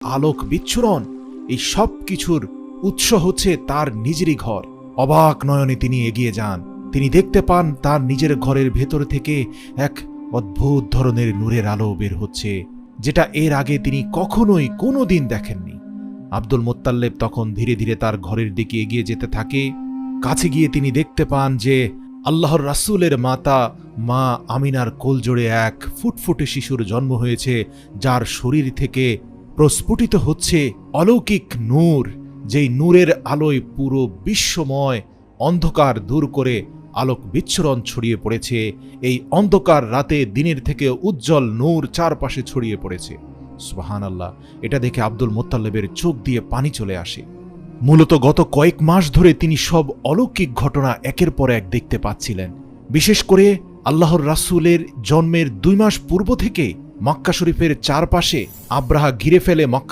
আলোক বিচ্ছুরণ, এই সব কিছুর উৎস হচ্ছে তার নিজেরই ঘর। অবাক নয়নে তিনি এগিয়ে যান। তিনি দেখতে পান তার নিজের ঘরের ভেতর থেকে এক অদ্ভুত ধরনের নূরের আলো বের হচ্ছে, যেটা এর আগে তিনি কখনোই কোনোদিন দেখেননি। আব্দুল মুত্তাল্লিব তখন ধীরে ধীরে তার ঘরের দিকে এগিয়ে যেতে থাকে। কাছে গিয়ে তিনি দেখতে পান যে আল্লাহর রাসূলের মাতা মা আমিনার কোলজোড়ে এক ফুটফুটে শিশুর জন্ম হয়েছে, যার শরীর থেকে প্রস্ফুটিত হচ্ছে অলৌকিক নূর, যেই নূরের আলোয় পুরো বিশ্বময় অন্ধকার দূর করে আলোক বিচ্ছুরণ ছড়িয়ে পড়েছে। এই অন্ধকার রাতে দিনের থেকে উজ্জ্বল নূর চারপাশে ছড়িয়ে পড়েছে। সুবহানাল্লাহ! এটা দেখে আব্দুল মুত্তাল্লিবের চোখ দিয়ে পানি চলে আসে। মূলত গত কয়েক মাস ধরে তিনি সব অলৌকিক ঘটনা একের পর এক দেখতে পাচ্ছিলেন। বিশেষ করে আল্লাহর রাসূলের জন্মের 2 মাস পূর্ব থেকে মক্কা শরীফের চারপাশে আব্রাহা ঘিরে ফেলে মক্কা